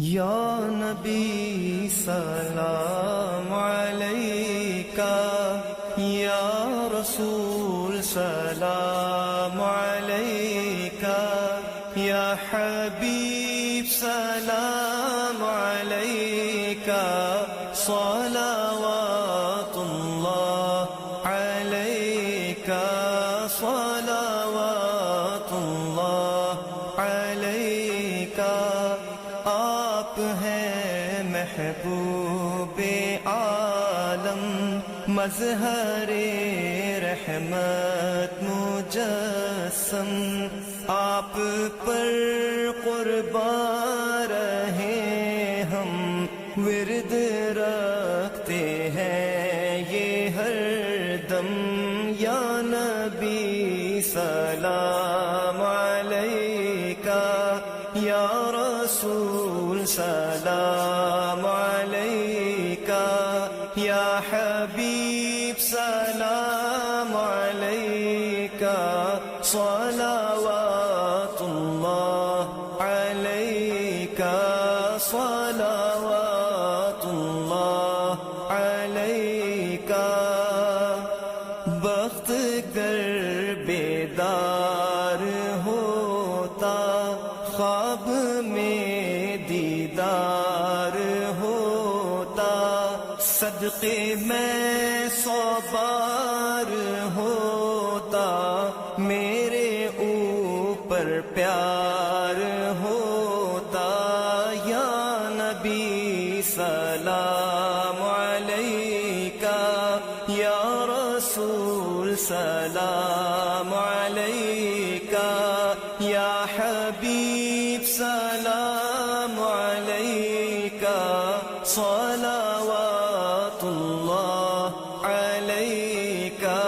یا نبی سلام علیکہ، یا رسول سلام علیکہ، یا حبیب سلام علیکہ، صلوات اللہ علیکہ، صلوات اللہ علیکہ۔ آپ ہیں محبوب عالم، مظہر رحمت مجسم، آپ پر قربان رہے ہم، ورد رکھتے ہیں یہ ہر دم۔ یا نبی سلام علیکہ، یا رسول سلام علیکہ، یا حبیب سلام علیکہ، صلوات اللہ علیکہ، صلوات اللہ علیکہ۔ بخت گر بیدار ہوتا، خواب میں دیدار ہوتا، صدقے میں 100 بار ہوتا، میرے اوپر پیار ہوتا۔ یا نبی سلام علیکہ، یا رسول سلام علیکہ، یا حبیب سلام علیکہ، صلوات اللہ علیکہ،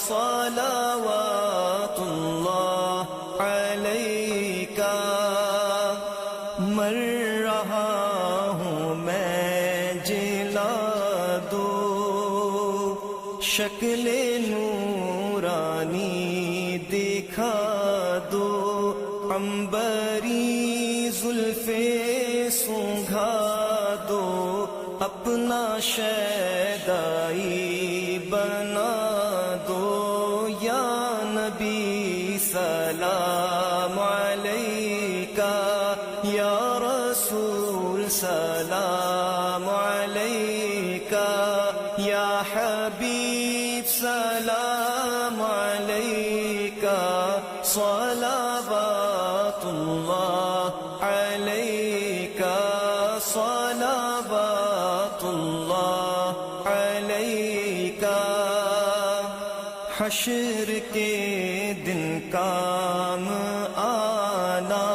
صلوات اللہ علیکہ۔ مر رہا ہوں میں، جلا دو شکل نورانی دکھا دو، عنبری زلفیں سونگھا دو، اپنا شیدائی بنا دو۔ یا نبی سلام علیکہ، یا رسول سلام علیکہ، یا حبیب سلام علیکہ، صلوات اللہ علیکہ، صلوات اللہ علیکہ۔ حشر کے دن کام آنا،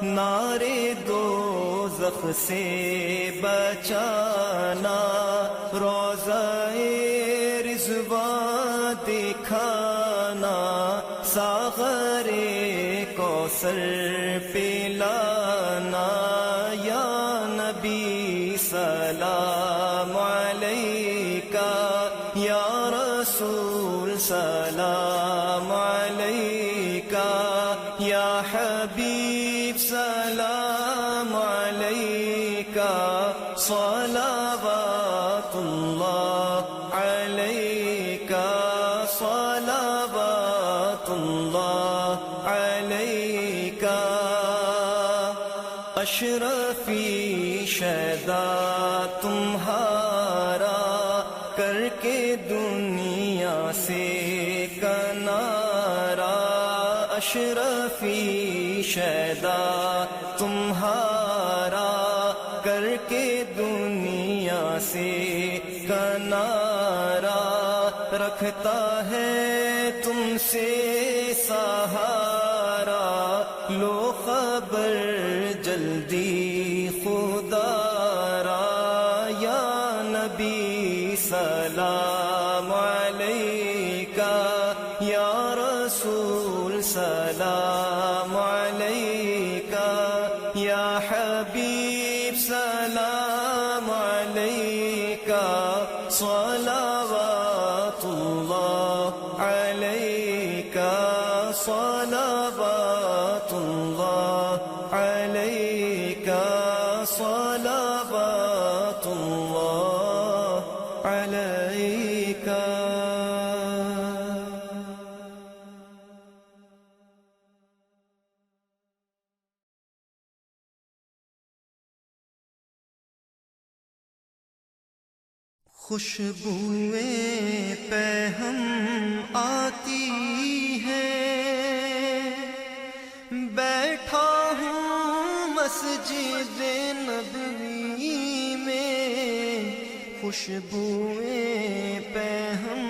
نارے دوزخ سے بچانا، روضہ رضوان دکھانا، ساغر کوثر پلانا۔ یا نبی سلام علیکہ، یا رسول سلام علیکہ، یا حبیب سلام علیکہ، صلوات اللہ علیکہ، صلوات اللہ علیکہ۔ اشرفی شیدا تمہارا، کر کے دنیا سے کنارا، اشرفی شیدا تمہارا، کر کے دنیا سے کنارا، رکھتا ہے تم سے سہارا، لو خبر جلدی خدا را۔ یا نبی سلام علیکہ، یا رسول سلام علیکہ، یا حبیب سلام علیکہ، صلوات اللہ علیکہ، صلوات اللہ علیکہ، خوشبوئیں پہم آتی ہے، بیٹھا ہوں مسجد نبوی میں، خوشبوئیں پہم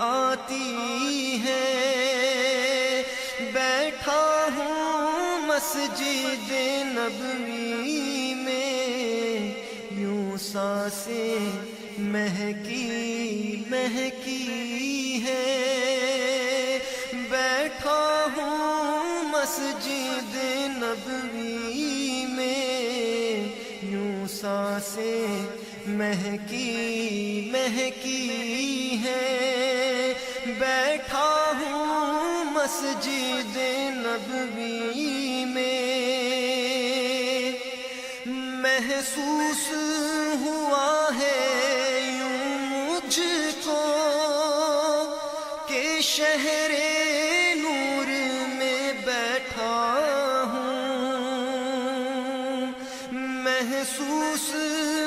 آتی ہے، بیٹھا ہوں مسجد نبوی میں، یوں سانسیں مہکی مہکی ہے، بیٹھا ہوں مسجد نبوی میں، یوں سانسیں مہکی مہکی ہے، بیٹھا ہوں مسجد نبوی میں، محسوس ہوا ہے شہر نور میں بیٹھا ہوں، محسوس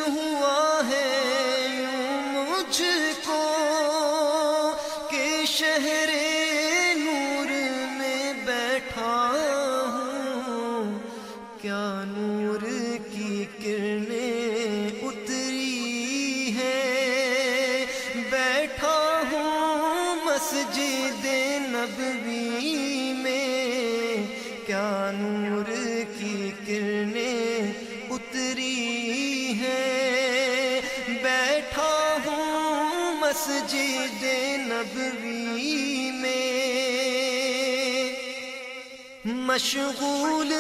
ہوا ہے یوں مجھ کو کہ شہر نور میں بیٹھا ہوں، کیا نور کی کرنیں اتری ہے، بیٹھا ہوں مسجد نبوی میں، کیا نور کی کرنیں اتری ہے، بیٹھا ہوں مسجد نبوی میں، مشغول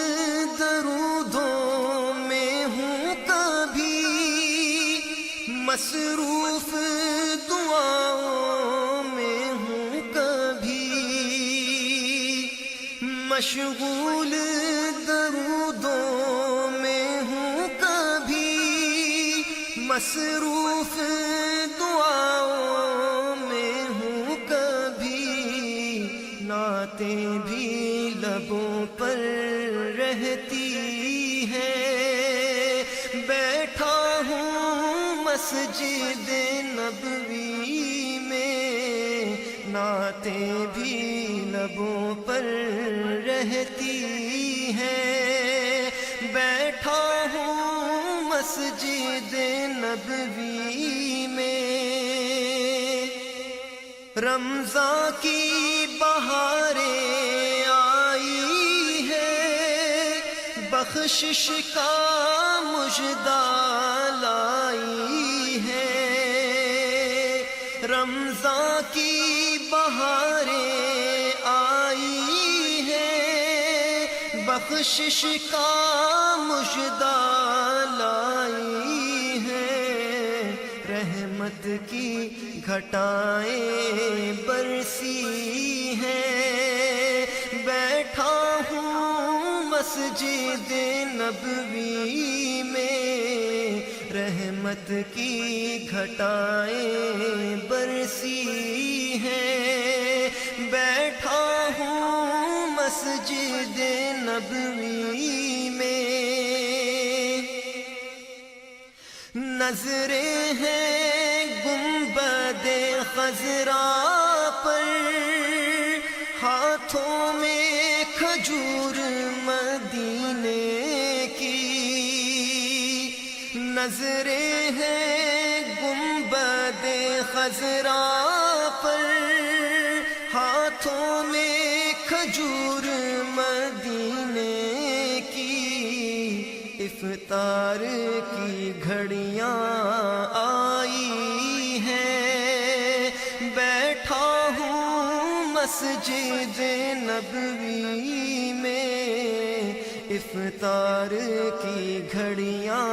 درودوں میں ہوں کبھی، مصروف دعاؤں میں ہوں کبھی، مشغول درودوں میں ہوں کبھی، مصروف دعاؤں میں ہوں کبھی، نعتیں بھی لبوں پر رہتی ہے، بیٹھا ہوں مسجد نبوی میں، نعتیں بھی لبوں پر رہتی ہے، بیٹھا ہوں مسجد نبوی میں، رمضان کی بہاریں آئی ہے، بخشش کا مژدہ لائی ہے، رمضان کی بہاریں آئی ہے، بخشش کا مژدہ لائی ہے، رحمت کی گھٹائیں برسی ہیں، بیٹھا ہوں مسجد نبوی میں، رحمت کی گھٹائیں برسی ہیں، بیٹھا ہوں مسجد نبوی میں، نظریں ہیں گنبد خضرا پر، ہاتھوں میں کھجور مدینے کی، نظریں ہیں گنبد خضرا پر، ہاتھوں میں کھجور مدینے کی، افطار کی گھڑیاں آئی ہیں، بیٹھا ہوں مسجد نبوی میں، افطار کی گھڑیاں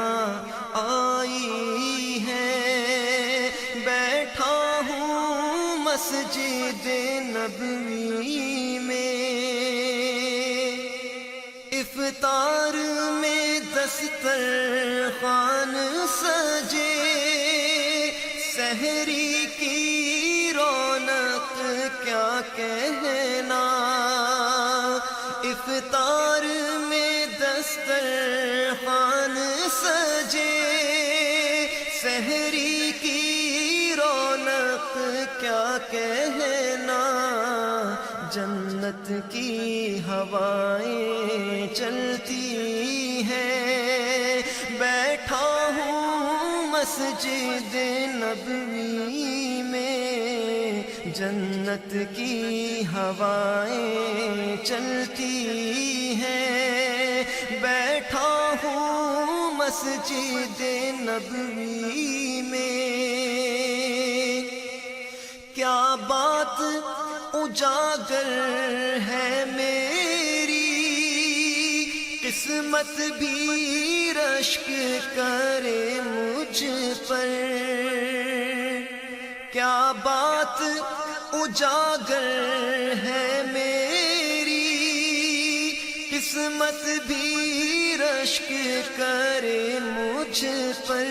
آئی ہیں، بیٹھا ہوں مسجد نبوی میں، افطار میں دسترخوان سجے، سحری کی رونق کیا کہنا، افطار میں دسترخوان سجے، سحری کی रौनक क्या कहना, जन्नत की हवाएं चलती हैं। बैठा हूँ मस्जिद नबवी में, जन्नत की हवाएं चलती हैं। बैठा हूँ मस्जिद नबवी में, क्या बात उजागर है मेरी, किस्मत भी रश्क करे मुझ पर। क्या बात उजागर है मेरी, किस्मत भी रश्क करे मुझ पर।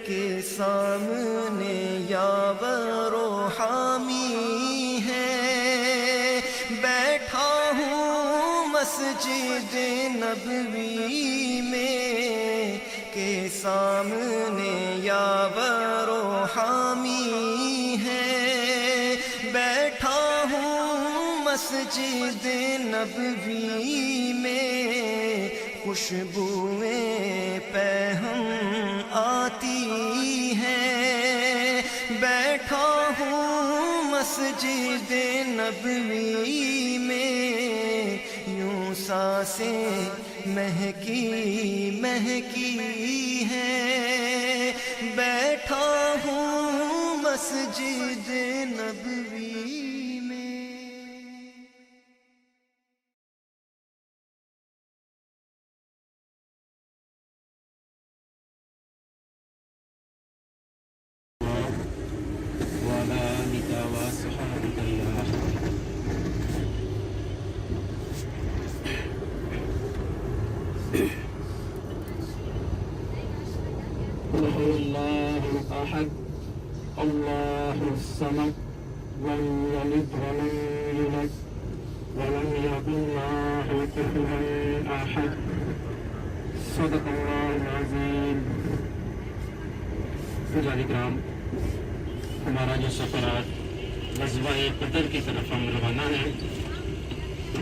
के सामने यावरो हामी है, बैठा हूँ मस्जिद नबवी में। के सामने यावरो हामी है, बैठा हूँ मस्जिद नबवी में। खुशबुएं पैहम आती हैं, बैठा हूँ मस्जिद नबवी में। यूं सांसें महकी महकी हैं, बैठा हूँ मस्जिद नबवी में। Allahu ahad, Allahu samad, lam yalid walam yulad, walam yakun lahu kufuwan ahad. Sadaqallahul azim. पुजारी ग्राम, हमारा जो सफ़र आज ग़ज़वा-ए बदर की तरफ हम रवाना है,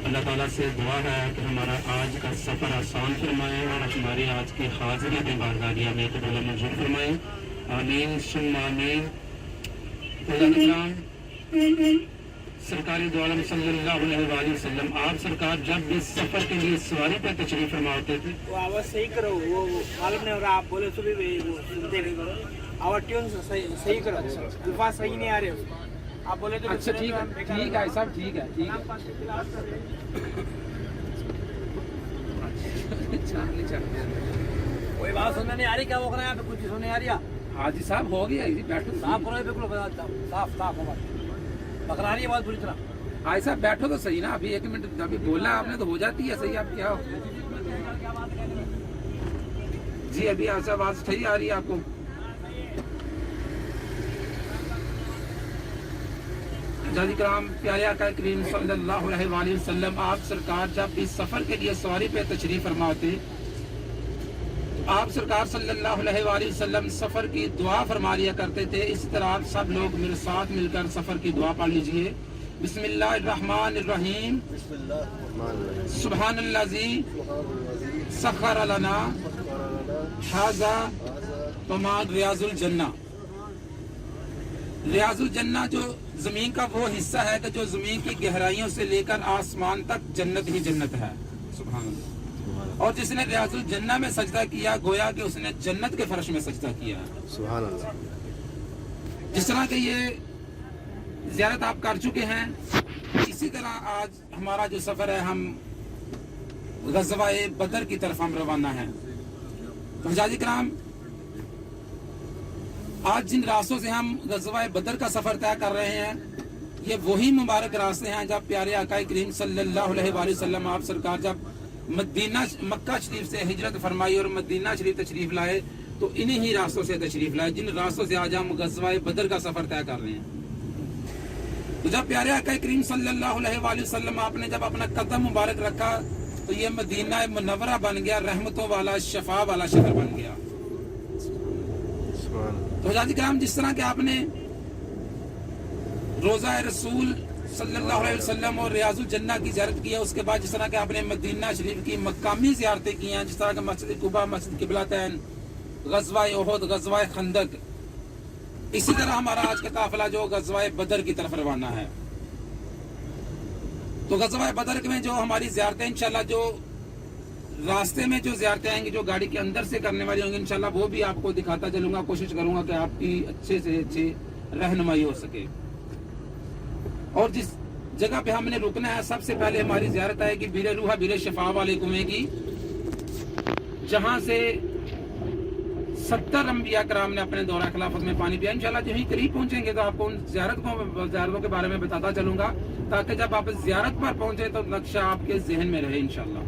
अल्लाह ताला से दुआ है कि हमारा आज का सफ़र आसान फरमाए और हमारी आज की हाज़िरी में बारगाह में कबूल मंजूर फरमाए। आमीन सुम्मा आमीन। सरकारी दो आलम सल्लल्लाहु अलैहि वसल्लम, आप सरकार जब इस सफ़र के लिए सवारी पर तशरीफ़ फरमा होते थे, वो आवाज़ सही करो, वो मालूम नहीं हो रहा, आप बोले तो भी वो सुनते नहीं करो, आवाज़ ट्यून सही करो, अल्फाज सही नहीं आ रहे उसको, आप बोले तो अच्छा ठीक है सब ठीक है कोई बात सुनने नहीं आ रही, क्या वो करना है, यहाँ पे कुछ सुनने आ रही है। हाजी साहब हो गया बैठो साफ करो, बिल्कुल साफ आवाज़ पकड़ा रही है आवाज़ पूरी तरह। हाजी साहब बैठो तो सही ना, अभी 1 मिनट अभी बोला आपने तो हो जाती है सही। आप क्या हो जी, अभी ऐसा आवाज़ सही आ रही है आपको? जादी कराम, प्यारे आका करीम सल्लल्लाहु अलैहि वसल्लम, आप सरकार जब इस सफ़र के लिए सवारी पे तशरीफ़ फरमा होते, आप सरकार सल्लल्लाहु अलैहि वसल्लम सफ़र की दुआ फरमा लिया करते थे। इस तरह आप सब लोग मेरे साथ मिलकर सफ़र की दुआ पढ़ लीजिए। बिस्मिल्लाहिर्रहमानिर्रहीम। सुब्हानल्लाज़ी सख़्ख़र लना हाज़ा वमा रियाज़ुल जन्ना। रियाज़ुल जन्ना जो ज़मीन का वो हिस्सा है कि जो ज़मीन की गहराइयों से लेकर आसमान तक जन्नत ही जन्नत है। सुभान अल्लाह। और जिसने रियाज़ुल जन्ना में सजदा किया, गोया कि उसने जन्नत के फर्श में सजदा किया। सुभान अल्लाह। जिस तरह के ये ज़ियारत आप कर चुके हैं, इसी तरह आज हमारा जो सफ़र है, हम ग़ज़वा-ए बदर की तरफ हम रवाना हैं। तो हजाजी कराम, आज जिन रास्तों से हम ग़ज़वा-ए बदर का सफ़र तय कर रहे हैं, ये वही मुबारक रास्ते हैं जब प्यारे आका करीम सल्लल्लाहु अलैहि वसल्लम आप सरकार जब मक्का शरीफ से हिजरत फरमाई और मदीना शरीफ तशरीफ लाए, तो इन्हीं ही रास्तों से तशरीफ लाए जिन रास्तों से आज हम ग़ज़वा-ए बदर का सफ़र तय कर रहे हैं। तो जब प्यारे आका करीम सल्लल्लाहु अलैहि वसल्लम आपने जब अपना कदम मुबारक रखा, तो ये मदीना मुनव्वरा बन गया, रहमतों वाला शफा वाला शहर बन गया। तो हज़रात किराम, जिस तरह के आपने रोज़ा रसूल सल्लल्लाहु अलैहि वसल्लम और रियाजुल जन्ना की ज़ियारत की है। उसके बाद जिस तरह के आपने मदीना शरीफ की मकामी ज़ियारतें की हैं, जिस तरह के मस्जिद कुबा, मस्जिद किबलातैन, ग़ज़वा उहद, ग़ज़वा खंदक, इसी तरह हमारा आज का काफ़िला जो ग़ज़वा बदर की तरफ रवाना है। तो ग़ज़वा बदर में जो हमारी ज़ियारतें इंशाल्लाह, जो रास्ते में जो ज़ियारतें आएंगी, जो गाड़ी के अंदर से करने वाली होंगी, इंशाल्लाह वो भी आपको दिखाता चलूंगा। कोशिश करूंगा कि आपकी अच्छे से अच्छी रहनुमाई हो सके। और जिस जगह पे हमने रुकना है, सबसे पहले हमारी ज़ियारत आएगी बीरे रूहा बीरे शफा वाले कुएं की, जहां से 70 अंबिया कराम ने अपने दौरा खिलाफत में पानी पिया। इंशाल्लाह जो ही करीब पहुंचेंगे तो आपको उन ज़ियारतों के बारे में बताता चलूंगा, ताकि जब आप ज़ियारत पर पहुंचे तो नक्शा आपके जहन में रहे इंशाल्लाह।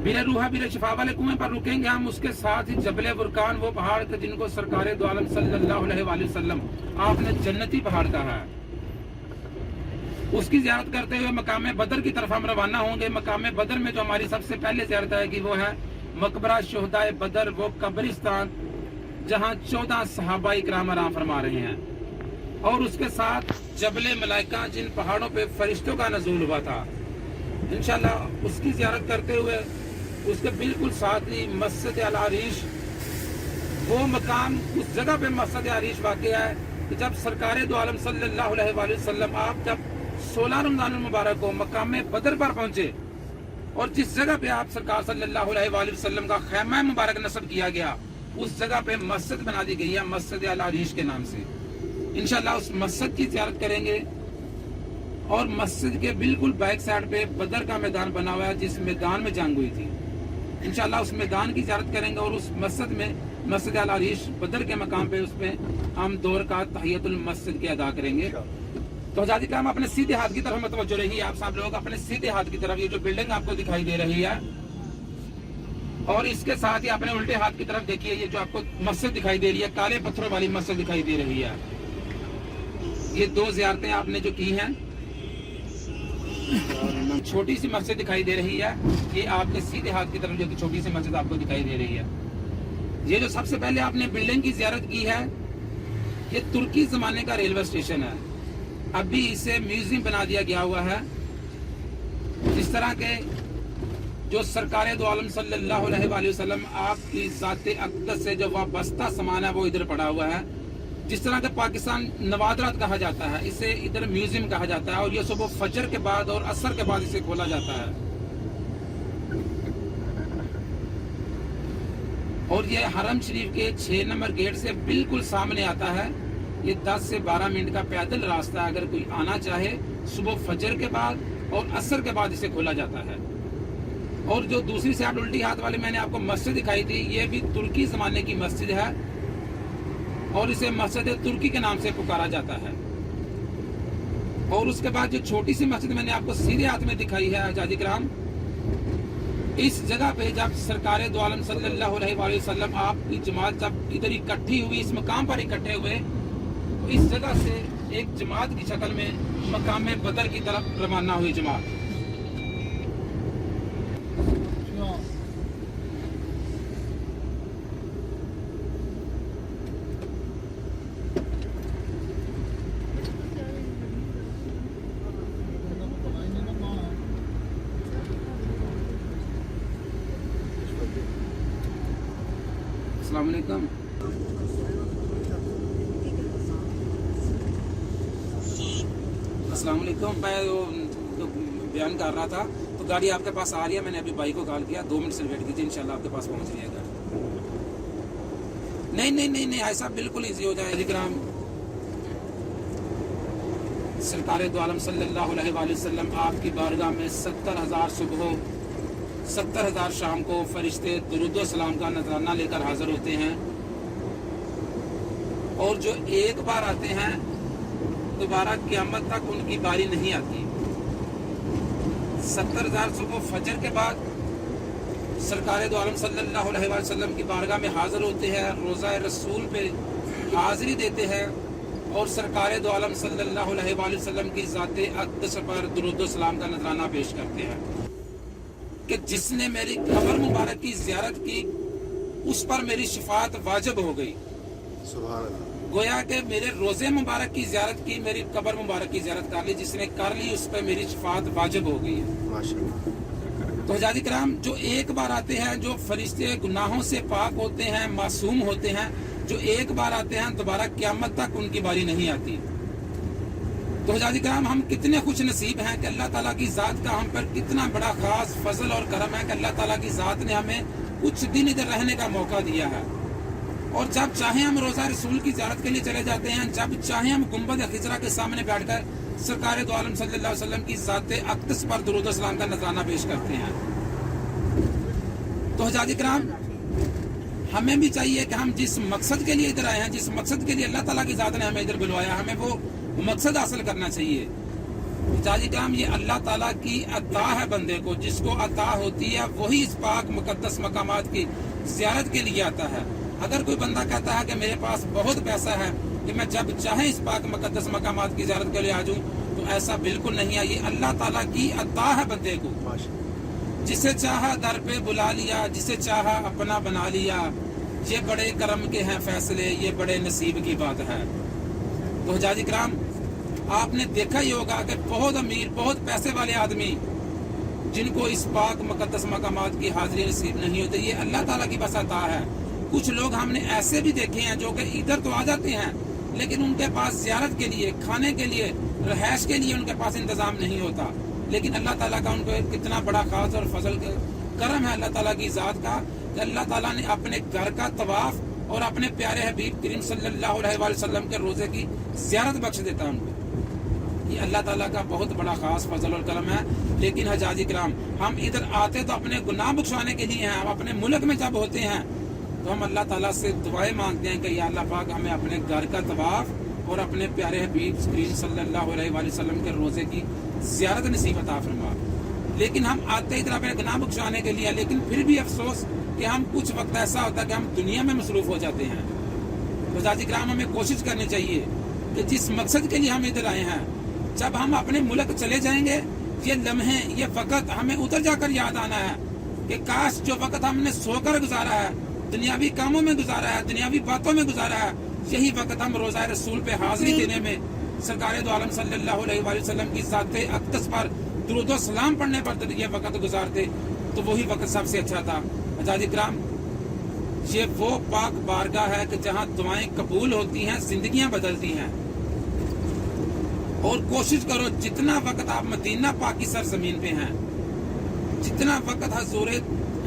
बीरे रूहा बीरे शफा वाले कुएं पर रुकेंगे हम। उसके साथ ही जबले बुरकान, वो पहाड़ थे जिनको सरकारे दो आलम सल्लल्लाहु अलैहि वसल्लम आपने जन्नती पहाड़ कहा है, उसकी ज़ियारत करते हुए मकाम बदर की तरफ हम रवाना होंगे। मकाम बदर में जो हमारी सबसे पहले ज़ियारत है कि वो है मकबरा शुहदाए बदर, वो कब्रिस्तान जहां 14 सहाबा इकराम आराम फरमा रहे हैं। और उसके साथ जबले मलाइका, जिन पहाड़ों पे फरिश्तों का नज़ूल हुआ था, इंशाल्लाह उसकी ज़ियारत करते हुए उसके बिल्कुल साथ ही मस्जिद अल अरीश, वो मकाम, उस जगह पे मस्जिद अरीश वाक़ है कि जब सरकारे दो आलम सल्लल्लाहु अलैहि वसल्लम आप जब 16 रमज़ान मुबारक को मकाम बदर पर पहुंचे, और जिस जगह पे आप सरकार सल्लल्लाहु अलैहि वसल्लम का खैमा मुबारक नस्ब किया गया, उस जगह पे मस्जिद बना दी गई है मस्जिद अल अरीश के नाम से। इंशाल्लाह उस मस्जिद की ज़ियारत करेंगे। और मस्जिद के बिल्कुल बैक साइड पे बदर का मैदान बना हुआ है, जिस मैदान में जंग हुई थी। इंशाल्लाह उस मैदान की ज़ियारत करेंगे और उस मस्जिद में, मस्जिद अल अरीश बदर के मकाम पे, उसमें हम दो रकात तहियतुल मस्जिद के अदा करेंगे। तो हज़ात इकराम अपने सीधे हाथ की तरफ मतवज्जो रहिए। आप सब लोग अपने सीधे हाथ की तरफ, ये जो बिल्डिंग आपको दिखाई दे रही है, और इसके साथ ही अपने उल्टे हाथ की तरफ देखिए, ये जो आपको मस्जिद दिखाई दे रही है, काले पत्थरों वाली मस्जिद दिखाई दे रही है। ये दो ज़ियारतें आपने जो की हैं, छोटी सी मस्जिद दिखाई दे रही है, ये आपके सीधे हाथ की तरफ जो कि छोटी सी मस्जिद आपको दिखाई दे रही है। ये जो सबसे पहले आपने बिल्डिंग की ज़ियारत की है, ये तुर्की ज़माने का रेलवे स्टेशन है। अभी इसे म्यूजियम बना दिया गया हुआ है। जिस तरह के जो सरकारे दो आलम सल्लल्लाहु अलैहि वसल्लम आपकी ज़ाते अक़दस से जो वाबस्ता सामान है, वो इधर पड़ा हुआ है। जिस तरह का पाकिस्तान नवादरात कहा जाता है, इसे इधर म्यूजियम कहा जाता है। और ये सुबह फजर के बाद और असर के बाद इसे खोला जाता है। और ये हरम शरीफ के 6 नंबर गेट से बिल्कुल सामने आता है। ये 10 से 12 मिनट का पैदल रास्ता है। अगर कोई आना चाहे सुबह फजर के बाद और असर के बाद इसे खोला जाता है। और जो दूसरी साइड उल्टी हाथ वाली मैंने आपको मस्जिद दिखाई थी, ये भी तुर्की ज़माने की मस्जिद है और इसे मस्जिद तुर्की के नाम से पुकारा जाता है। और उसके बाद जो छोटी सी मस्जिद मैंने आपको सीधे हाथ में दिखाई है हज़ात इकराम, इस जगह पे जब सरकारे दो आलम सल्लल्लाहु अलैहि वसल्लम आपकी जमात जब इधर इकट्ठी हुई, इस मकाम पर इकट्ठे हुए, तो इस जगह से एक जमात की शक्ल में मकाम बदर की तरफ रवाना हुई जमात। अस्सलाम वालेकुम। अस्सलाम वालेकुम। मैं तो बयान कर रहा था, तो गाड़ी आपके पास आ रही है। मैंने अभी भाई को कॉल किया, 2 मिनट से वेट कीजिए, इंशाल्लाह आपके पास पहुंच रही है गाड़ी। नहीं ऐसा बिल्कुल ईजी हो जाए। इकराम सरकारे दो आलम सल्लल्लाहु अलैहि वसल्लम आपकी बारगाह में 70,000 सुबह 70,000 शाम को फरिश्ते दुरूद सलाम का नजराना लेकर हाजिर होते हैं। और जो एक बार आते हैं, दोबारा क़यामत तक उनकी बारी नहीं आती। 70,000 सुबह फजर के बाद सरकारे दो आलम सल्लल्लाहु अलैहि वसल्लम की बारगाह में हाजिर होते हैं, रोज़ा रसूल पे हाजिरी देते हैं और सरकारे दो आलम सल्लल्लाहु अलैहि वसल्लम की ज़ाते अक़दस पर दुरूद सलाम का नजराना पेश करते हैं कि जिसने मेरी कब्र मुबारक की ज़ियारत की, उस पर मेरी शफाअत वाजिब हो गई। सुभान अल्लाह। गोया कि मेरे रोजे मुबारक की ज़ियारत की, मेरी कब्र मुबारक की ज़ियारत कर ली, जिसने कर ली उस पर मेरी शफात वाजिब हो गई है। माशाअल्लाह। तो हजाजी कराम, जो एक बार आते हैं, जो फरिश्ते गुनाहों से पाक होते हैं, मासूम होते हैं, जो एक बार आते हैं दोबारा क़यामत तक उनकी बारी नहीं आती। तो हजाजी कराम, हम कितने खुश नसीब हैं कि अल्लाह ताला की ज़ात का हम पर कितना बड़ा खास फजल और करम है कि अल्लाह ताला की ज़ात ने हमें कुछ दिन इधर रहने का मौका दिया है। और जब चाहे हम रोज़ा रसूल की ज़ियारत के लिए चले जाते हैं, जब चाहे हम गुंबद खिजरा के सामने बैठकर सरकार दो आलम सल्लल्लाहु अलैहि वसल्लम की ज़ात अक़दस पर दुरूद व सलाम का नजराना पेश करते हैं। तो हजाजी कराम, हमें भी चाहिए कि हम जिस मकसद के लिए इधर आए हैं, जिस मकसद के लिए अल्लाह ताला की ज़ात ने हमें इधर बुलवाया, हमें वो मकसद हासिल करना चाहिए। हजाजी कराम, ये अल्लाह ताला की अता है बंदे को, जिसको अता होती है वही इस पाक मुकद्दस मकामात की ज़ियारत के लिए आता है। अगर कोई बंदा कहता है कि मेरे पास बहुत पैसा है कि मैं जब चाहे इस पाक मुकद्दस मकामात की ज़ियारत के लिए आ जाऊं, तो ऐसा बिल्कुल नहीं है। ये अल्लाह ताला की अता है बंदे को। जिसे चाहा दर पे बुला लिया, जिसे चाहा अपना बना लिया। ये बड़े करम के हैं फैसले, ये बड़े नसीब की बात है। तो हजाजी कराम, आपने देखा ही होगा कि बहुत अमीर, बहुत पैसे वाले आदमी जिनको इस पाक मुकद्दस मकामात की हाजिरी नसीब नहीं होती, ये अल्लाह ताला की बस अता है। कुछ लोग हमने ऐसे भी देखे हैं जो कि इधर तो आ जाते हैं, लेकिन उनके पास ज़ियारत के लिए, खाने के लिए, रहائش के लिए उनके पास इंतजाम नहीं होता। लेकिन अल्लाह ताला का उनको कितना बड़ा खास और फजल करम है अल्लाह ताला की ज़ात का, कि अल्लाह ताला ने अपने घर का तवाफ और अपने प्यारे हबीब करीम सल्लल्लाहु अलैहि वसल्लम के रोज़े की ज़ियारत बख्श देता है उनको। ये अल्लाह ताला का बहुत बड़ा खास फजल और करम है। लेकिन हजाजी कराम, हम इधर आते तो अपने गुनाह बख्शवाने के लिए हैं। हम अपने मुल्क में जब होते हैं तो हम अल्लाह ताला से दुआएं मांगते हैं कि या अल्लाह पाक हमें अपने घर का तवाफ और अपने प्यारे हबीब करीम सल्लल्लाहु अलैहि वसल्लम के रोज़े की ज़ियारत नसीब अता फरमा। लेकिन हम आते इधर अपने गुनाह बख्शवाने के लिए, लेकिन फिर भी अफसोस कि हम कुछ वक्त ऐसा होता है कि हम दुनिया में मसरूफ़ हो जाते हैं। तो हजाजी कराम, हमें कोशिश करनी चाहिए कि जिस मकसद के लिए हम इधर आए हैं, जब हम अपने मुल्क चले जाएंगे, ये लम्हे, ये वक़्त हमें उधर जाकर याद आना है कि काश जो वक़्त हमने सोकर गुजारा है, दुनियावी कामों में गुजारा है, दुनियावी बातों में गुजारा है, यही वक़्त हम रोज़ा रसूल पे हाज़िरी देने में, सरकार दो आलम सल्लल्लाहु अलैहि वसल्लम की ज़ात अक़दस पर दुरूद व सलाम पढ़ने पर ये वक़्त गुजारते, तो वही वक़्त सबसे अच्छा था। हजाजी कराम, ये वो पाक बारगाह है कि जहाँ दुआएं कबूल होती हैं, जिंदगियां बदलती हैं। और कोशिश करो जितना वक्त आप मदीना पाक की सरजमीन पे हैं, जितना वक्त हजूर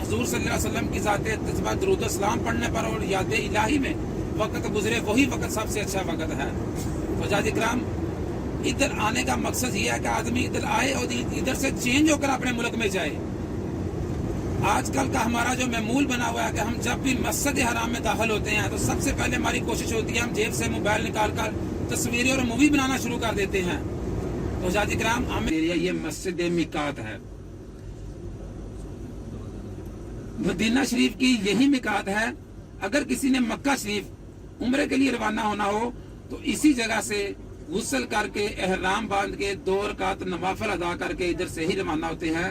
सल्लल्लाहु अलैहि वसल्लम की ज़ाते तस्बीह दुरूद सलाम पढ़ने पर और याद इलाही में वक्त गुजरे, वही वक्त सबसे अच्छा वक्त है। तो हजाजी कराम, इधर आने का मकसद ये है कि आदमी इधर आए और इधर से चेंज होकर अपने मुल्क में जाए। आजकल का हमारा जो मामूल बना हुआ है कि हम जब भी मस्जिद हराम में दाखिल होते हैं तो सबसे पहले हमारी कोशिश होती है हम जेब से मोबाइल निकाल कर तस्वीरें और मूवी बनाना शुरू कर देते हैं। तो हजाजी कराम, हमें ये मस्जिद मिकात है, मदीना शरीफ की यही मिकात है। अगर किसी ने मक्का शरीफ उम्रे के लिए रवाना होना हो तो इसी जगह से गुस्ल करके, एहराम बांध के, 2 रकात नवाफिल अदा करके इधर से ही रवाना होते हैं।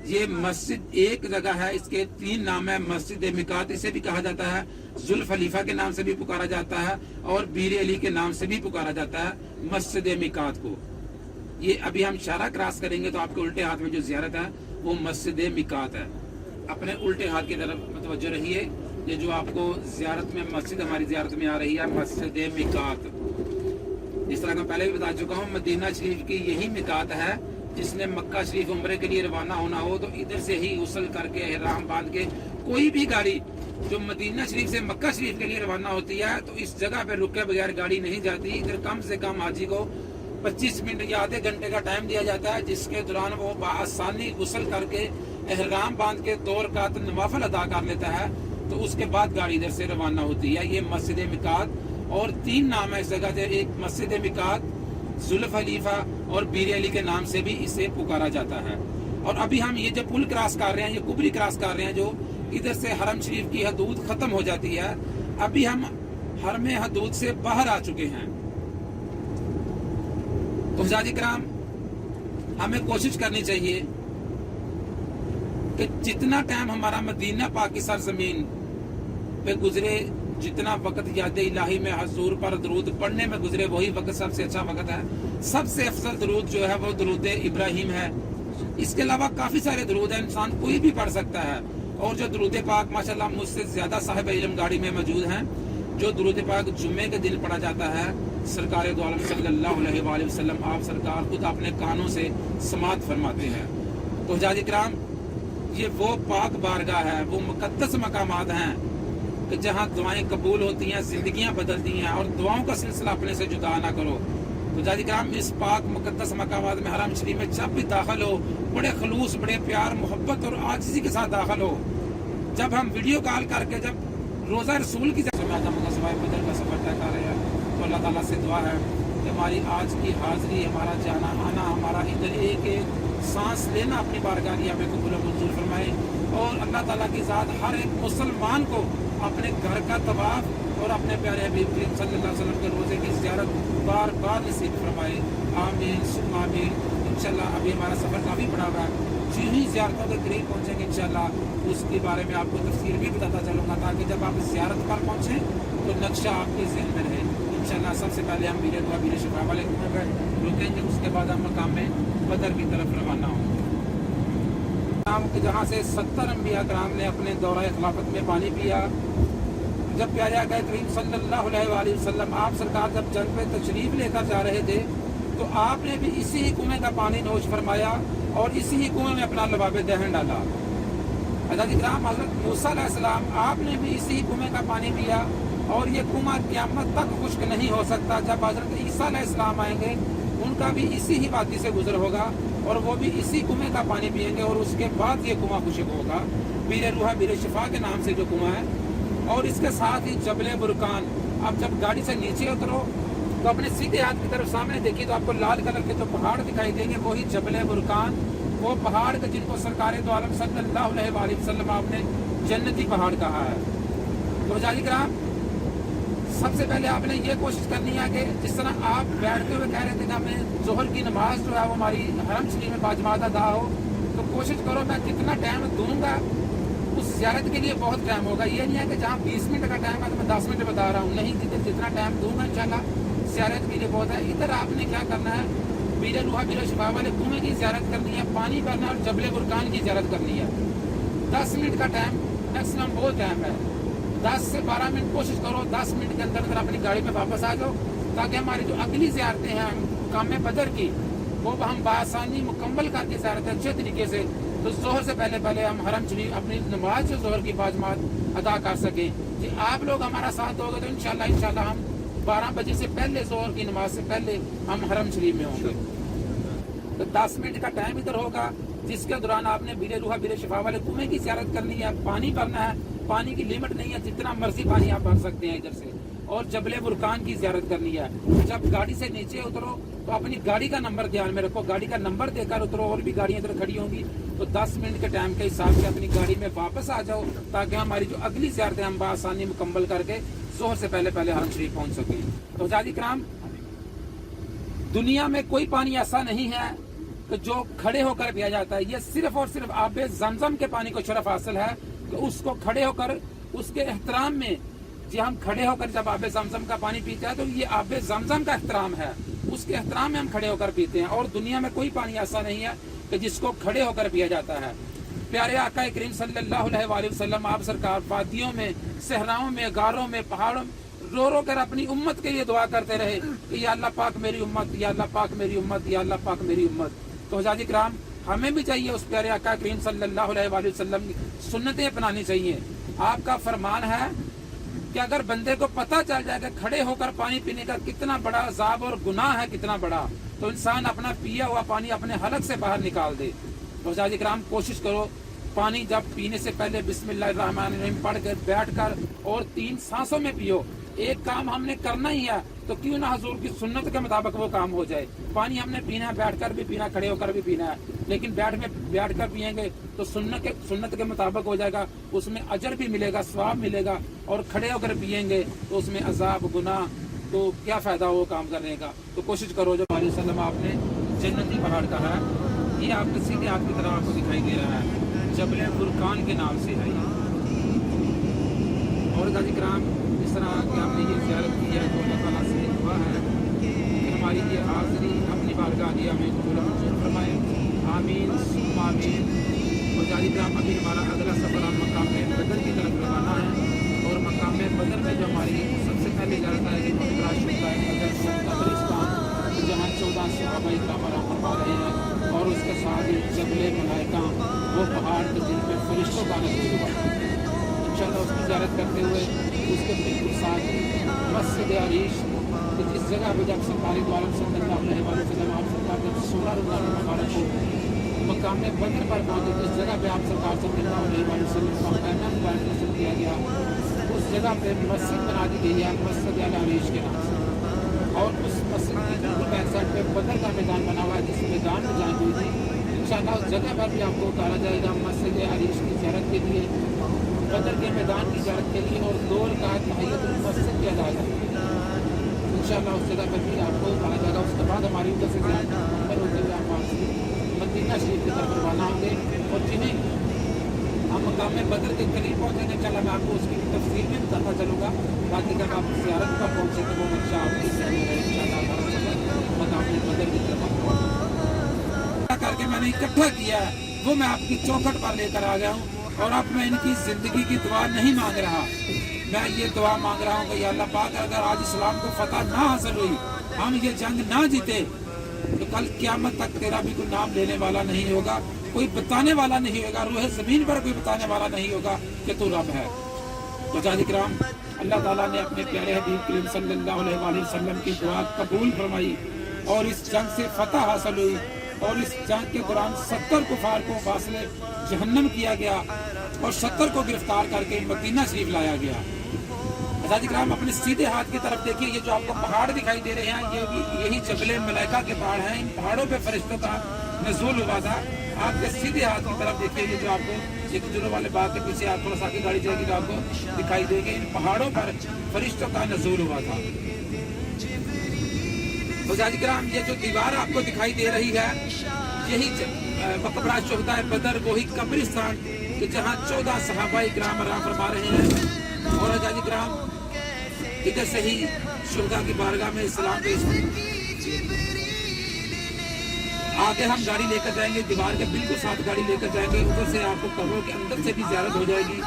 ये मस्जिद एक जगह है, इसके 3 नाम है। मस्जिद मिकात इसे भी कहा जाता है, जुल खलीफा के नाम से भी पुकारा जाता है और बीर अली के नाम से भी पुकारा जाता है मस्जिद मिकात को। ये अभी हम इशारा क्रॉस करेंगे तो आपके उल्टे हाथ में जो ज़ियारत है वो मस्जिद मिकात है। अपने उल्टे हाथ की तरफ मुतवज्जो रहिए। ये जो आपको ज़ियारत में मस्जिद हमारी ज़ियारत में आ रही है, मस्जिद मिकात। जिस तरह मैं पहले भी बता चुका हूँ, मदीना शरीफ की यही मिकात है। जिसने मक्का शरीफ उम्रे के लिए रवाना होना हो तो इधर से ही गुस्ल करके, एहराम बांध के, कोई भी गाड़ी जो मदीना शरीफ से मक्का शरीफ के लिए रवाना होती है तो इस जगह पे रुके बगैर गाड़ी नहीं जाती। इधर कम से कम हाजी को 25 मिनट या आधे घंटे का टाइम दिया जाता है, जिसके दौरान वो आसानी गुस्ल करके, एहराम बांध के 2 रकात नवाफिल अदा कर लेता है। तो उसके बाद गाड़ी इधर से रवाना होती है। ये मस्जिद मिकात, और 3 नाम है इस जगह के। एक मस्जिद मिकात, जुल खलीफा और बीर अली के नाम से भी इसे पुकारा जाता है। और अभी हम ये जो पुल क्रॉस कर रहे हैं, ये कुबरी क्रॉस कर रहे हैं, जो इधर से हरम शरीफ की हदूद खत्म हो जाती है। अभी हम हरम हदूद से बाहर आ चुके हैं। तो हजाजी कराम, हमें कोशिश करनी चाहिए कि जितना टाइम हमारा मदीना पाक की सरजमीन पे गुजरे, जितना वक्त याद इलाही में हजूर पर दरूद पढ़ने में गुजरे वही वक्त सबसे अच्छा वक्त है। सबसे अफजल दरूद जो है वो दरूद इब्राहिम है। इसके अलावा काफी सारे दरूद है, इंसान कोई भी पढ़ सकता है। और जो दरूद पाक माशाल्लाह मुझसे ज्यादा साहिब इल्म गाड़ी में मौजूद हैं, जो दरूद पाक जुम्मे के दिन पढ़ा जाता है, सरकार दो आलम सल्लल्लाहु अलैहि वसल्लम आप सरकार खुद अपने कानों से समात फरमाते हैं। तो हजाज इकराम, ये वो पाक बारगाह है, वो मुकद्दस मकामात हैं कि जहाँ दुआएं कबूल होती हैं, जिंदगियां बदलती हैं। और दुआओं का सिलसिला अपने से जुदा ना करो। तो हजाज इकराम, इस पाक मुकद्दस मकामात में, हरम शरीफ में जब भी दाखिल हो, बड़े खलूस, बड़े प्यार मोहब्बत और आजिज़ी के साथ दाखिल हो। जब हम वीडियो कॉल करके जब रोज़ा रसूल की बदर का सफर तय कर रहे हैं, तो अल्लाह ताला से दुआ है कि हमारी आज की हाजिरी, हमारा जाना आना, हमारा इधर एक एक सांस लेना अपनी बारगाह हमें कबूल मंजूर फरमाए। और अल्लाह ताला की ज़ात हर एक मुसलमान को अपने घर का तवाफ और अपने प्यारे हबीब करीम सल्लल्लाहु अलैहि वसल्लम के रोज़े की ज़ियारत बार बार नसीब फरमाए। आमीन सुम्मा आमीन। इंशाल्लाह अभी हमारा सफ़र काफ़ी बड़ा हुआ है, जो ही ज़ियारतों के करीब पहुँचेंगे इंशाल्लाह उसके बारे में आपको तफसीर भी बताता चलूँगा, ताकि जब आप ज़ियारत पर पहुँचें तो नक्शा आपके ज़हन में रहे। इंशाल्लाह सबसे पहले हम वीर दुआ वीर शिफा वाले कुएं पर रुकेंगे, उसके बाद हम मकाम में बदर की तरफ रवाना होंगे, जहाँ से 70 अंबिया कराम ने अपने दौरा खिलाफत में पानी पिया। जब प्यारे आका करीम सल्लल्लाहु अलैहि वसल्लम आप सरकार जब जंग पे तशरीफ लेकर जा रहे थे, तो आपने भी इसी ही कुएं का पानी नोश फरमाया और इसी ही कुएं में अपना लबाब दहन डाला। हज़रत इकराम हज़रत मूसा अलैहिस्सलाम आपने भी इसी ही कुएं का पानी पिया और ये कुआं क़यामत तक खुश्क नहीं हो सकता। जब हज़रत ईसा अलैहिस्सलाम आएंगे, उनका भी इसी ही वादी से गुजर होगा और वो भी इसी कुएं का पानी पिएंगे और उसके बाद ये कुआं खुश्क होगा। बीर रूहा बीर शिफा के नाम से जो कुआं है। और इसके साथ ही जबले बुरकान। अब जब गाड़ी से नीचे उतरो तो अपने सीधे हाथ की तरफ सामने देखिए तो आपको लाल कलर के जो पहाड़ दिखाई देंगे, वही जबले बुरकान, वो पहाड़ के जिनको सरकार दो आलम सल्लल्लाहु अलैहि वसल्लम आपने जन्नती पहाड़ कहा है। तो जाजी कराम, सबसे पहले आपने ये कोशिश करनी है कि जिस तरह आप बैठते हुए कह रहे थे कि हमें जोहर की नमाज जो है वो हमारी हरम शरीफ में बाजमात अदा हो, तो कोशिश करो मैं जितना टाइम दूंगा उस ज़ियारत के लिए बहुत टाइम होगा। ये नहीं है कि जहाँ 20 मिनट का टाइम है तो मैं 10 मिनट बता रहा हूँ, नहीं, जितना टाइम दूंगा इंशाल्लाह ज़ियारत के लिए बहुत है। इधर आपने क्या करना है, बीर रूहा बीर शिफा वाले कुएं की ज़ियारत करनी है, पानी भरना और जबले बुरकान की ज़ियारत करनी है। 10 मिनट का टाइम मैक्सिमम बहुत टाइम है, 10 से 12 मिनट कोशिश करो 10 मिनट के अंदर अंदर अपनी गाड़ी में वापस आ जाओ, ताकि हमारी जो अगली ज़ियारतें हैं काम में बदर की, वो हम बआसानी मुकम्मल करके ज़ियारत अच्छे तरीके से, तो जोहर से पहले पहले हम हरम शरीफ अपनी नमाज जो जोहर की बाजमात अदा कर सकें। कि आप लोग हमारा साथ दोगे तो इंशाल्लाह हम 12 बजे से पहले जोहर की नमाज से पहले हम हरम शरीफ में होंगे। तो 10 मिनट का टाइम इधर होगा, जिसके दौरान आपने बीर रूहा बीर शिफा वाले कुएं की ज़ियारत करनी है, पानी भरना है, पानी की लिमिट नहीं है, जितना मर्जी पानी आप भर सकते हैं इधर से, और जबले बुरकान की ज़ियारत करनी है। जब गाड़ी से नीचे उतरो तो अपनी गाड़ी का नंबर ध्यान में रखो, गाड़ी का नंबर देकर उतरो, और भी गाड़ियाँ इधर खड़ी होंगी, तो 10 मिनट के टाइम के हिसाब से अपनी गाड़ी में वापस आ जाओ, ताकि हमारी जो अगली ज़ियारतें हम बआसानी मुकम्मल करके जोहर से पहले पहले हरम शरीफ पहुँच सकें। तो जादी कराम, दुनिया में कोई पानी ऐसा नहीं है कि जो खड़े होकर पिया जाता है। ये सिर्फ और सिर्फ आबे ज़मज़म के पानी को शरफ हासिल है कि उसको खड़े होकर उसके एहतराम में, जी हम खड़े होकर जब आबे ज़मज़म का पानी पीते हैं तो ये आबे ज़मज़म का एहतराम है, उसके एहतराम में हम खड़े होकर पीते हैं। और दुनिया में कोई पानी ऐसा नहीं है कि जिसको खड़े होकर पिया जाता है। प्यारे आका करीम सल्लल्लाहु अलैहि वसल्लम आप सरकार वादियों में, सहराओं में, गारों में, पहाड़ों में रो रो कर अपनी उम्मत के लिए दुआ करते रहे कि या अल्लाह पाक मेरी उम्मत, या अल्लाह पाक मेरी उम्मत, या अल्लाह पाक मेरी उम्मत। तो हज़ाजी कराम, हमें भी चाहिए उस प्यारे आका करीम सल्लल्लाहु अलैहि वसल्लम की सुन्नतें अपनानी चाहिए। आपका फरमान है कि अगर बंदे को पता चल जाए कि खड़े होकर पानी पीने का कितना बड़ा अज़ाब और गुनाह है, कितना बड़ा, तो इंसान अपना पिया हुआ पानी अपने हलक से बाहर निकाल दे। तो हज़ाजी कराम, कोशिश करो पानी जब पीने से पहले बिस्मिल्लाहिर्रहमानिर्रहीम पढ़ कर बैठ कर और 3 सांसों में पियो। एक काम हमने करना ही है तो क्यों ना हुजूर की सुन्नत के मुताबिक वो काम हो जाए। पानी हमने पीना है, बैठ कर भी पीना, खड़े होकर भी पीना है, लेकिन बैठ कर पियेंगे तो सुन्नत के मुताबिक हो जाएगा, उसमें अजर भी मिलेगा, सवाब मिलेगा। और खड़े होकर पियेंगे तो उसमें अजाब गुनाह, तो क्या फ़ायदा हो काम करने का। तो कोशिश करो, जो हमारे सल्लम आपने जन्नती पहाड़ कहा है, ये आपके सीधे हाथ की तरफ आपको दिखाई दे रहा है, जबले बुरकान के नाम से है। और गाजी कराम, इस तरह कि हमने ये ज़ियारत की है, तो अल्लाह ताला से दुआ है कि हमारी ये हाज़री अपनी बारगाह दिया में कबूल मंजूर फरमाए। आमीन सुम्मा आमीन। और जारी ग्राम अभी हमारा अगला सफ़र हम मकाम बदर की तरफ रवाना है, और मकाम बदर में जो हमारी सबसे पहले जाता है कब्रिस्तान, जहाँ 14 सहाबा इकराम आराम फरमा रहे हैं, और उसके साथ ही जबले मलाइका, वो पहाड़ के जिन पर फरिश्तों का नज़ूल हुआ। इंशाअल्लाह उसकी ज़ियारत करते हुए उसके बिल्कुल साथ ही मस्जिद अरीश, जिस जगह पर जब सरकारी द्वारा सल्लल्लाहु अलैहि वसल्लम आप सरकार जब 16 रमज़ान मुबारक को मकाम बदर पर पहुँचे, जिस जगह पे आप सरकार सल्लल्लाहु अलैहि वसल्लम का क़याम मुबारक नसीब किया गया, उस जगह पे मस्जिद बना दी गई है मस्जिद अरीश के नाम से। और उस मस्जिद की बिल्कुल बैक साइड पे बदर का मैदान बना हुआ है, जिस मैदान में जाएँ हुई थी इंशाअल्लाह उस जगह पर भी आपको उतारा जाएगा मस्जिद अरीश की ज़ियारत के लिए, बदर के मैदान की ज़ियारत के लिए, और 2 रकात तहियतुल मस्जिद की अदा करेंगे इंशाअल्लाह उस जगह पर भी आपको उतारा जाएगा। उसके बाद हमारी उधर से पर होते हुए आप मदीना शरीफ की तरफ रवाना होंगे, और जिन्हें हम मकाम बदर के करीब पहुँचेंगे इंशाअल्लाह मैं आपको उसकी तफसील में बताता चलूँगा, ताकि जब आप ज़ियारत पर पहुँचे तो वो नक्शा आपकी इंशाअल्लाह मकाम बदर की तरफ करके मैंने इकट्ठा किया है, वो मैं आपकी चौखट पर लेकर आ गया हूँ। और अब मैं इनकी ज़िंदगी की दुआ नहीं मांग रहा, मैं ये दुआ मांग रहा हूँ कि या अल्लाह पाक अगर आज इस्लाम को फतह ना हासिल हुई, हम ये जंग ना जीते, तो कल क़यामत तक तेरा भी कोई नाम लेने वाला नहीं होगा, कोई बताने वाला नहीं होगा, रूह ज़मीन पर कोई बताने वाला नहीं होगा कि तू रब है। तो जाहिद इकराम अल्लाह ताला ने अपने प्यारे हबीब करीम सल्लल्लाहु अलैहि वसल्लम की दुआ कबूल फरमाई, और इस जंग से फतह हासिल हुई, और इस जंग के दौरान 70 कुफार को फासले जहन्नम किया गया, और 70 को गिरफ्तार करके मदीना शरीफ लाया गया। आज़ाद इकराम अपने सीधे हाथ की तरफ देखिए, ये जो आपको पहाड़ दिखाई दे रहे हैं, ये भी यही जबले मलाइका के पहाड़ हैं, इन पहाड़ों पे फरिश्तों का नज़ूल हुआ था। आपके सीधे हाथ की तरफ देखिए, ये जो आपको ये खजूरों वाले बाग के पीछे आप थोड़ा सा आगे गाड़ी जाएगी तो आपको दिखाई देगी, इन पहाड़ों पर फरिश्तों का नज़ूल हुआ था। आज़ाद इकराम ये जो दीवार आपको दिखाई दे रही है, यही मकबरा शुहदा बदर, वही कब्रिस्तान कि जहाँ 14 सहाबा इकराम आराम फरमा रहे हैं। और आज़ाद इकराम इधर से ही शुहदा की बारगाह में सलाम पेश आगे हम गाड़ी लेकर जाएंगे, दीवार के बिल्कुल साथ गाड़ी लेकर जाएंगे, उधर से आपको कब्रों के अंदर से भी ज़ियारत हो जाएगी।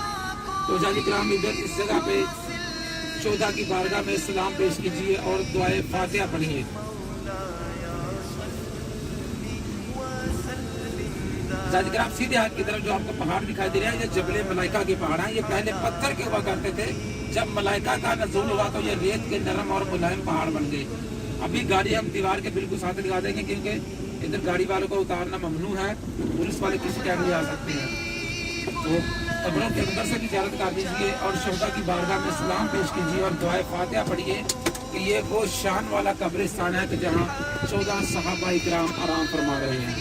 तो आज़ाद इकराम इधर इस जगह पे शुहदा की बारगाह में सलाम पेश कीजिए और दुआए फातिहा पढ़िए। जाजिक्राम सीधे हाथ की तरफ जो आपको पहाड़ दिखाई दे रहा है, ये जबले मलाइका के पहाड़ हैं। ये पहले पत्थर के हुआ करते थे, जब मलाइका का नज़ूल हुआ तो ये रेत के नरम और मुलायम पहाड़ बन गए। अभी गाड़ी हम दीवार के बिल्कुल साथ लगा देंगे, क्योंकि इधर गाड़ी वालों को उतारना ममनू है, पुलिस वाले किसी टाइम भी आ सकते हैं। तो कब्रों के अंदर से भी ज़ियारत कर दीजिए और शुहदा की बारगाह में सलाम पेश कीजिए और दुआए फातिहा पढ़िए कि ये वो शान वाला कब्रिस्तान है कि जहाँ 14 सहाबा इकराम आराम फरमा रहे हैं।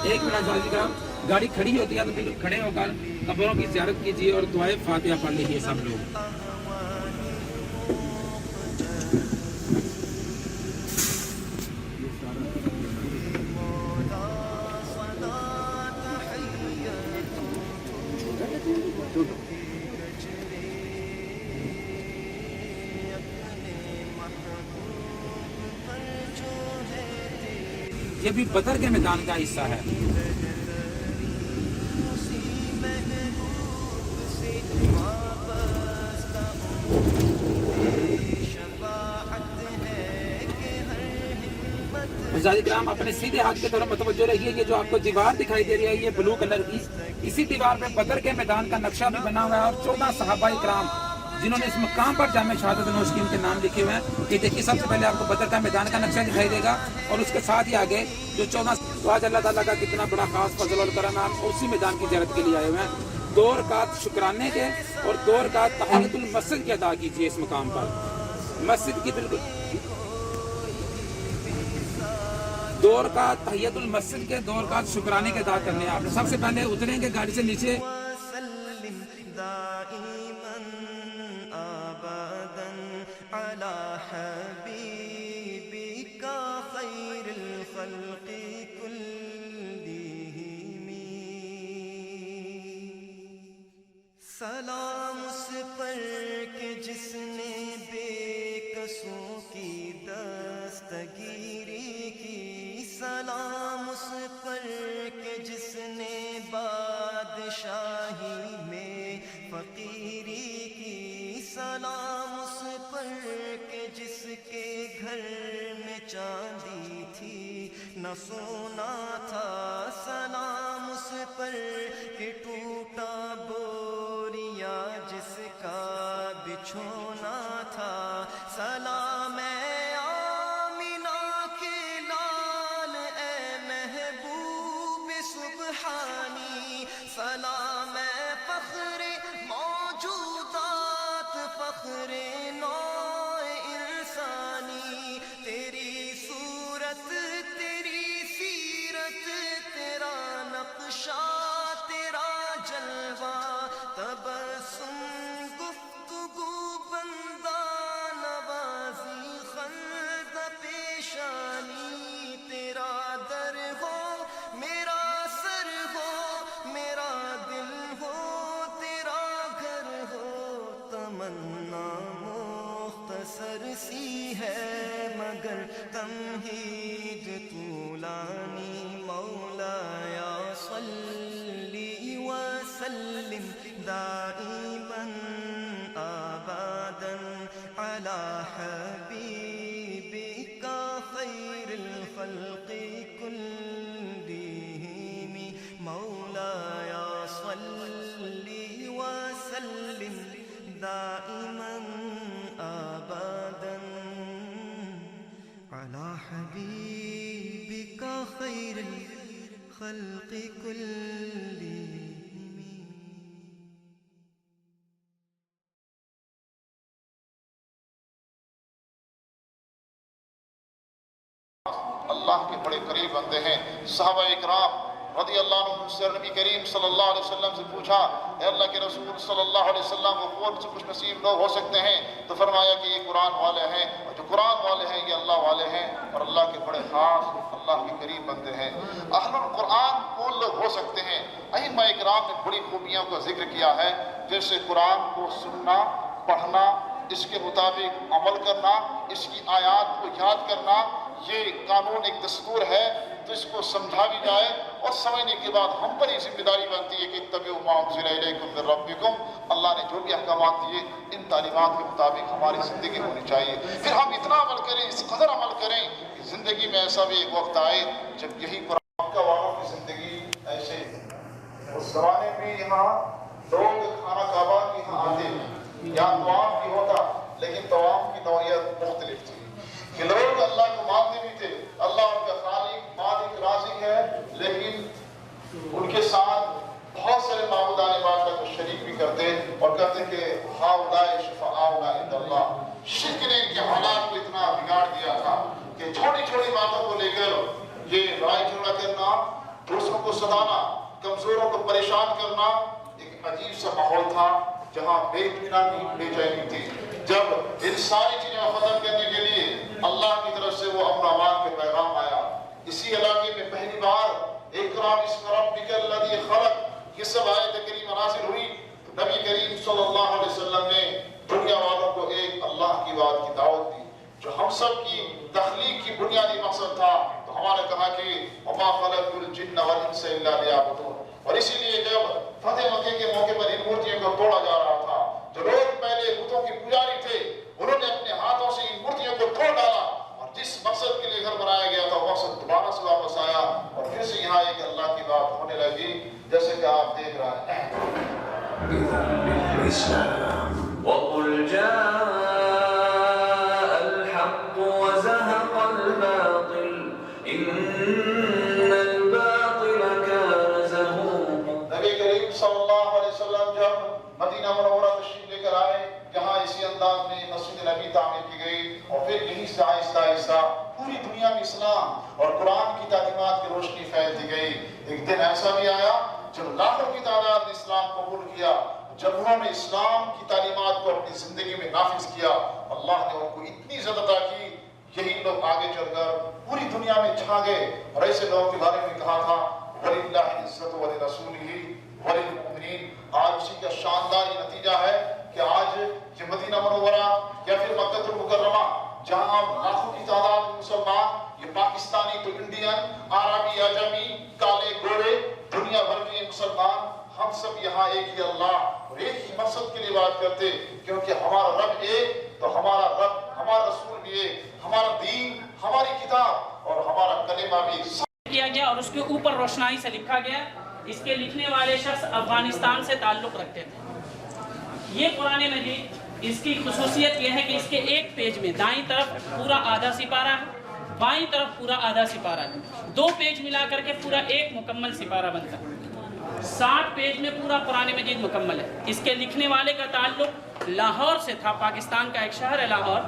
एक मिनट जाजिक्राम, गाड़ी खड़ी होती है तो बिल्कुल खड़े होकर कब्रों की ज़ियारत कीजिए और दुआए फातिहा पढ़ लीजिए सब लोग। ये भी बदर के मैदान का हिस्सा है। जाजिक्राम अपने सीधे हाथ की तरफ मतवज्जो रहिए। ये जो आपको दीवार दिखाई दे रही है ये ब्लू कलर की, इसी दीवार पे बदर के मैदान का नक्शा भी बना हुआ है और 14 सहाबा इकराम जिन्होंने इस मकाम पर जामे शहादत नोश की उनके नाम लिखे हुए हैं। ये देखिए सबसे पहले आपको बदर का मैदान का नक्शा दिखाई देगा और उसके साथ ही आगे जो 14 तो आज अल्लाह ताला का कितना बड़ा खास फजल और करम है, हम उसी मैदान की ज़ियारत के लिए आए हुए हैं। 2 रकात शुक्राने के और 2 रकात तहियतुल मस्जिद की अदा कीजिए इस मकाम पर। मस्जिद की बिल्कुल 2 रकात तहियतुल मस्जिद के 2 रकात शुक्राने के अदा करने हैं आपने। सबसे पहले उतरेंगे गाड़ी से नीचे, सलाम उस पर گھر میں چاندی تھی، نہ سونا تھا سلام اس پر کہ ٹوٹا بوریا جس کا بچھونا تھا، سلام اے آمینہ کے لال اے محبوب سبحانی، سلام اے فخر موجودات فخر نو انسانی، تیری صورت تیری سیرت تیرا نقشہ تیرا جلوہ، تبسم گفتگو بندہ نوازی خلد پیشانی، تیرا در ہو میرا سر ہو میرا دل ہو تیرا گھر ہو، تمنا مختصر سی ہے مگر تمہید طولانی، مولایا صلی وسلم دائما ابدا علی حبیبک خیر الخلق کلہم، مولایا صلی وسلم دائما ابدا علی حبیبک خیر الخلق کلہم۔ اللہ کے بڑے قریب بندے ہیں۔ صحابہ اکرام رضی اللہ عنہ سے نبی کریم صلی اللہ علیہ وسلم سے پوچھا، اے اللہ کے رسول صلی اللہ علیہ وسلم وہ کون سے خوش نصیب لوگ ہو سکتے ہیں؟ تو فرمایا کہ یہ قرآن والے ہیں، اور جو قرآن والے ہیں یہ اللہ والے ہیں اور اللہ کے بڑے خاص اللہ کے قریب بندے ہیں۔ اہل القرآن کون لوگ ہو سکتے ہیں؟ ائمہ اکرام نے بڑی خوبیوں کا ذکر کیا ہے، جیسے قرآن کو سننا، پڑھنا، اس کے مطابق عمل کرنا، اس کی آیات کو یاد کرنا، یہ قانون ایک دستور ہے، تو اس کو سمجھا بھی جائے اور سمجھنے کے بعد ہم پر یہ ذمہ داری بنتی ہے کہ اتبعوا ما انزل الیکم من ربکم، اللہ نے جو بھی احکامات دیے ان تعلیمات کے مطابق ہماری زندگی ہونی چاہیے۔ پھر ہم اتنا عمل کریں، اس قدر عمل کریں کہ زندگی میں ایسا بھی ایک وقت آئے جب یہی قرآن کا والوں کی زندگی ایسے اس زمانے میں یہاں لوگ خانہ کعبہ کے یہاں آتے، یہاں طواف بھی ہوتا، لیکن طواف کی نوعیت مختلف تھی کہ لوگ اللہ کو مانتے بھی تھے، اللہ ان کا خالق مالک رازق ہے، لیکن ان کے ساتھ بہت سارے معبودان باطل کو شریک بھی کرتے اور کہتے کہ ہؤلاء شفعاؤنا عند اللہ۔ شرک نے ان کے حالات کو اتنا بگاڑ دیا تھا کہ چھوٹی چھوٹی باتوں کو لے کر یہ لڑائی جھگڑا کرنا، دوسروں کو ستانا، کمزوروں کو پریشان کرنا، ایک عجیب سا ماحول تھا جہاں بے اطمینانی بے چینی تھی۔ جب ان ساری چیزیں ختم کرنے کے لیے اللہ کی طرف سے وہ امن و امان کا پیغام آیا، اسی علاقے میں پہلی بار اقرأ باسم ربک الذی خلق یہ سب آیت کریمہ نازل ہوئی، تو نبی کریم صلی اللہ علیہ وسلم نے دنیا والوں کو ایک اللہ کی بات کی دعوت دی جو ہم سب کی تخلیق کی بنیادی مقصد تھا۔ تو ہمارے کہا کہ وما خلقت الجن والانس الا لیعبدون، اور اسی لیے جب فتح مکہ کے موقع پر ان مورتیوں کو توڑا جا رہا تھا، جو لوگ پہلے بتوں کے پجاری تھے انہوں نے اپنے ہاتھوں سے ان مورتیوں کو توڑ ڈالا، اور جس مقصد کے لیے گھر بنایا گیا تھا وہ مقصد دوبارہ سے واپس آیا، اور پھر سے یہاں ایک اللہ کی بات ہونے لگی، جیسے کہ آپ دیکھ رہے ہیں۔ وَقُلْ جَاءَ الْحَقُّ وَزَهَقَ الْبَاطِلُ إِنَّ الْبَاطِلَ كَانَ زَهُوقًا۔ نبی کریم صلی اللہ علیہ وسلم جب مدینہ منورہ تشریف لے کر آئے، جہاں اسی انداز میں مسجد نبی تعمیر کی گئی، اور پھر یہیں سے آہستہ آہستہ پوری دنیا میں اسلام اور قرآن کی تعلیمات کی روشنی پھیلتی گئی۔ ایک دن ایسا بھی آیا جب لاکھوں کی تعداد نے اسلام قبول کیا، جب انہوں نے اسلام کی تعلیمات کو اپنی زندگی میں نافذ کیا، اللہ نے ان کو اتنی عزت عطا کی، یہی لوگ آگے چل کر پوری دنیا میں چھا گئے، اور ایسے لوگوں کے بارے میں کہا تھا وَلِلَّهِ الْعِزَّةُ وَلِرَسُولِهِ وَلِلْمُؤْمِنِينَ۔ آج اسی کا شاندار یہ نتیجہ ہے کہ آج یہ مدینہ منورہ یا پھر مکہ المکرمہ جہاں لاکھوں کی تعداد میں مسلمان، یہ پاکستانی تو انڈین، عربی عجمی، کالے گورے، دنیا بھر کے مسلمان، ہم سب یہاں ایک ہی اللہ اور ایک ہی مقصد کے لیے بات کرتے، کیونکہ ہمارا رب ایک، تو ہمارا رب ہمارا رسول بھی ایک، ہمارا دین، ہماری کتاب اور ہمارا کلمہ بھی کیا گیا اور اس کے اوپر روشنائی سے لکھا گیا۔ اس کے لکھنے والے شخص افغانستان سے تعلق رکھتے تھے۔ یہ قرآن مجید، اس کی خصوصیت یہ ہے کہ اس کے ایک پیج میں دائیں طرف پورا آدھا سپارہ ہے، بائیں طرف پورا آدھا سپارہ ہے، 2 پیج ملا کر کے پورا ایک مکمل سپارہ بنتا ہے۔ 60 پیج میں پورا قرآن مجید مکمل ہے۔ اس کے لکھنے والے کا تعلق لاہور سے تھا، پاکستان کا ایک شہر ہے لاہور،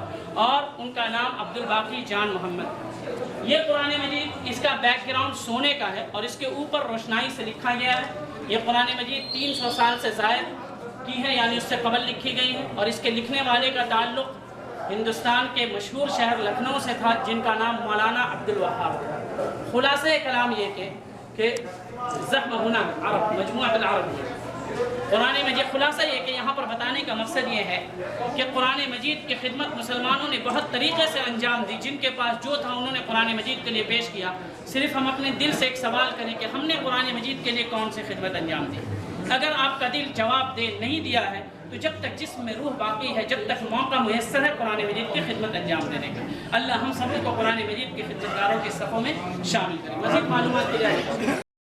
اور ان کا نام عبدالباقی جان محمد۔ یہ قرآن مجید، اس کا بیک گراؤنڈ سونے کا ہے اور اس کے اوپر روشنائی سے لکھا گیا ہے۔ یہ قرآن مجید 300 سال سے زائد کی ہے، یعنی اس سے قبل لکھی گئی ہے، اور اس کے لکھنے والے کا تعلق ہندوستان کے مشہور شہر لکھنؤ سے تھا، جن کا نام مولانا عبدالوہاب تھا۔ خلاصہ کلام یہ کہ زخم ہونا عرب مجموعہ العرب ہے قرآن مجید۔ خلاصہ یہ کہ یہاں پر بتانے کا مقصد یہ ہے کہ قرآن مجید کی خدمت مسلمانوں نے بہت طریقے سے انجام دی، جن کے پاس جو تھا انہوں نے قرآن مجید کے لیے پیش کیا۔ صرف ہم اپنے دل سے ایک سوال کریں کہ ہم نے قرآن مجید کے لیے کون سی خدمت انجام دی۔ اگر آپ کا دل جواب نہیں دیا ہے تو جب تک جسم میں روح باقی ہے، جب تک موقع میسر ہے قرآن مجید کی خدمت انجام دینے کا۔ اللہ ہم سب کو قرآن مجید کی خدمتگاروں کے صفوں میں شامل کرے۔ مزید معلومات کے لیے